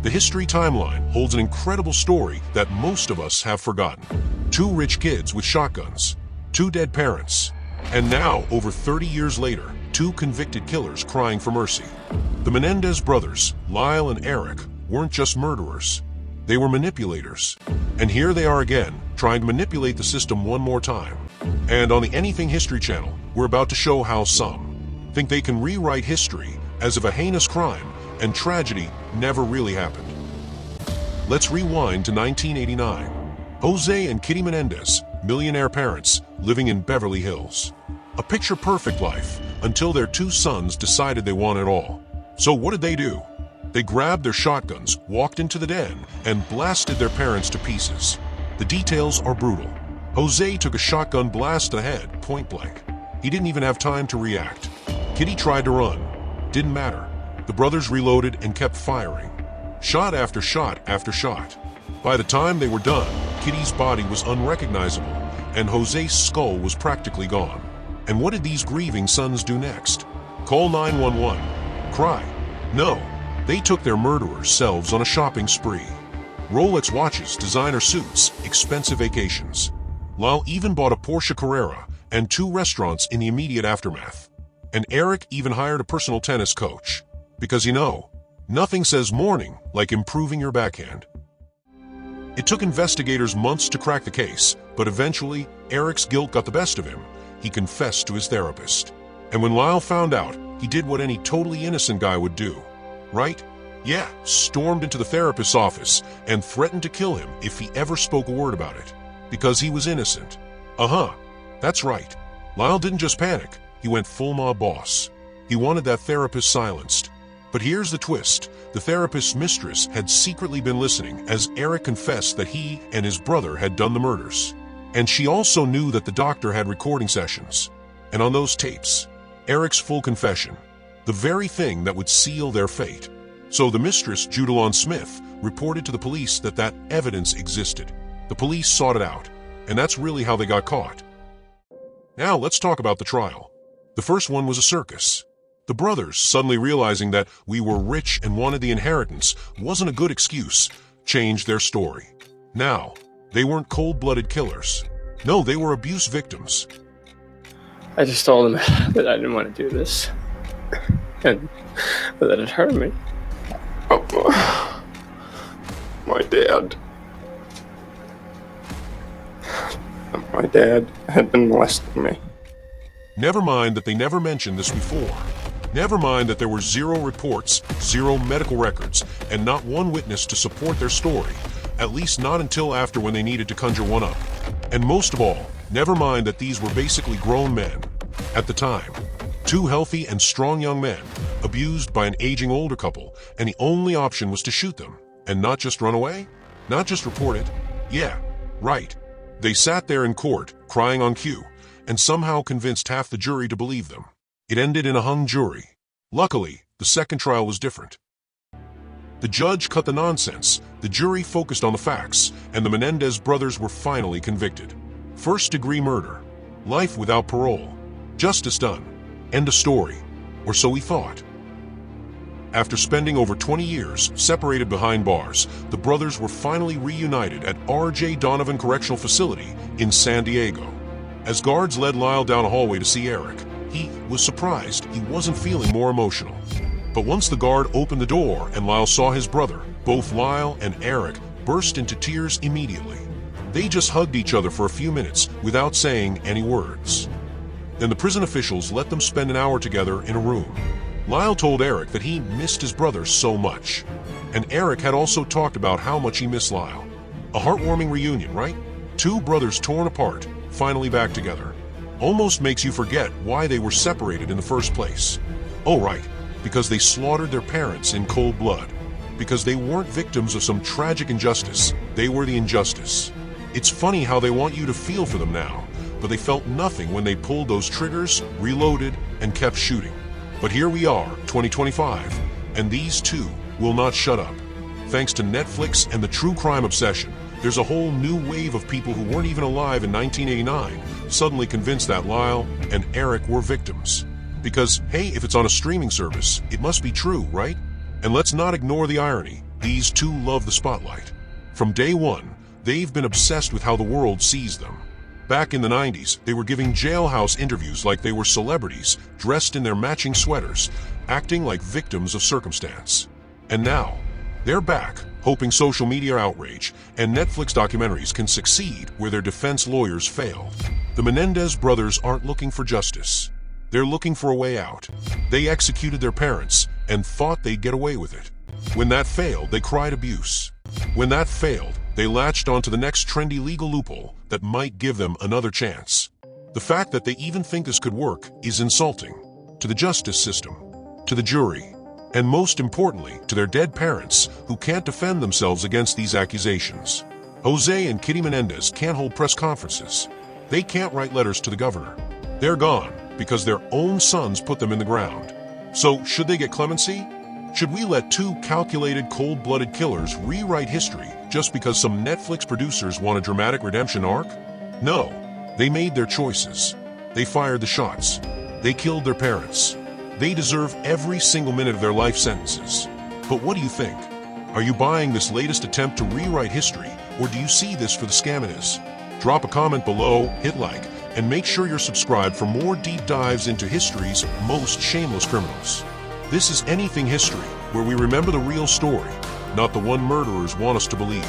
The history timeline holds an incredible story that most of us have forgotten. Two rich kids with shotguns, two dead parents, and now, over 30 years later, two convicted killers crying for mercy. The Menendez brothers, Lyle and Erik, weren't just murderers. They were manipulators. And here they are again, trying to manipulate the system one more time. And on the Anything History channel, we're about to show how some think they can rewrite history as if a heinous crime and tragedy never really happened. Let's rewind to 1989. Jose and Kitty Menendez, millionaire parents, living in Beverly Hills. A picture-perfect life until their two sons decided they wanted it all. So what did they do? They grabbed their shotguns, walked into the den, and blasted their parents to pieces. The details are brutal. Jose took a shotgun blast to the head, point blank. He didn't even have time to react. Kitty tried to run. Didn't matter. The brothers reloaded and kept firing. Shot after shot after shot. By the time they were done, Kitty's body was unrecognizable, and Jose's skull was practically gone. And what did these grieving sons do next? Call 911? Cry? No. They took their murderers' selves on a shopping spree. Rolex watches, designer suits, expensive vacations. Lyle even bought a Porsche Carrera and two restaurants in the immediate aftermath. And Erik even hired a personal tennis coach. Because nothing says mourning like improving your backhand. It took investigators months to crack the case, but eventually, Erik's guilt got the best of him. He confessed to his therapist. And when Lyle found out, he did what any totally innocent guy would do. Right? Yeah, stormed into the therapist's office and threatened to kill him if he ever spoke a word about it. Because he was innocent. That's right. Lyle didn't just panic, he went full mob boss. He wanted that therapist silenced. But here's the twist. The therapist's mistress had secretly been listening as Erik confessed that he and his brother had done the murders. And she also knew that the doctor had recording sessions. And on those tapes, Erik's full confession. The very thing that would seal their fate. So the mistress, Judalon Smith, reported to the police that evidence existed. The police sought it out, and that's really how they got caught. Now let's talk about the trial. The first one was a circus. The brothers, suddenly realizing that we were rich and wanted the inheritance wasn't a good excuse, changed their story. Now, they weren't cold-blooded killers. No, they were abuse victims. I just told him that I didn't want to do this. And that it hurt me. Oh, my dad. My dad had been molesting me. Never mind that they never mentioned this before. Never mind that there were 0 reports, 0 medical records, and not one witness to support their story, at least not until after when they needed to conjure one up. And most of all, never mind that these were basically grown men. At the time, 2 healthy and strong young men, abused by an aging older couple, and the only option was to shoot them, and not just run away? Not just report it? Yeah, right. They sat there in court, crying on cue, and somehow convinced half the jury to believe them. It ended in a hung jury. Luckily, the second trial was different. The judge cut the nonsense, the jury focused on the facts, and the Menendez brothers were finally convicted. First-degree murder. Life without parole. Justice done. End of story. Or so we thought. After spending over 20 years separated behind bars, the brothers were finally reunited at R.J. Donovan Correctional Facility in San Diego. As guards led Lyle down a hallway to see Erik, he was surprised he wasn't feeling more emotional. But once the guard opened the door and Lyle saw his brother, both Lyle and Erik burst into tears immediately. They just hugged each other for a few minutes without saying any words. Then the prison officials let them spend an hour together in a room. Lyle told Erik that he missed his brother so much. And Erik had also talked about how much he missed Lyle. A heartwarming reunion, right? 2 brothers torn apart, finally back together. Almost makes you forget why they were separated in the first place. Oh right, because they slaughtered their parents in cold blood. Because they weren't victims of some tragic injustice, they were the injustice. It's funny how they want you to feel for them now, but they felt nothing when they pulled those triggers, reloaded, and kept shooting. But here we are, 2025, and these 2 will not shut up. Thanks to Netflix and the true crime obsession, there's a whole new wave of people who weren't even alive in 1989 suddenly convinced that Lyle and Erik were victims. Because, hey, if it's on a streaming service, it must be true, right? And let's not ignore the irony. These two love the spotlight. From day one, they've been obsessed with how the world sees them. Back in the 90s, they were giving jailhouse interviews like they were celebrities, dressed in their matching sweaters, acting like victims of circumstance. And now, they're back, hoping social media outrage and Netflix documentaries can succeed where their defense lawyers fail. The Menendez brothers aren't looking for justice. They're looking for a way out. They executed their parents and thought they'd get away with it. When that failed, they cried abuse. When that failed, they latched onto the next trendy legal loophole that might give them another chance. The fact that they even think this could work is insulting to the justice system, to the jury, and most importantly, to their dead parents who can't defend themselves against these accusations. Jose and Kitty Menendez can't hold press conferences. They can't write letters to the governor. They're gone because their own sons put them in the ground. So, should they get clemency? Should we let two calculated, cold-blooded killers rewrite history just because some Netflix producers want a dramatic redemption arc? No, they made their choices. They fired the shots. They killed their parents. They deserve every single minute of their life sentences. But what do you think? Are you buying this latest attempt to rewrite history, or do you see this for the scam it is? Drop a comment below, hit like, and make sure you're subscribed for more deep dives into history's most shameless criminals. This is Anything History, where we remember the real story, not the one murderers want us to believe.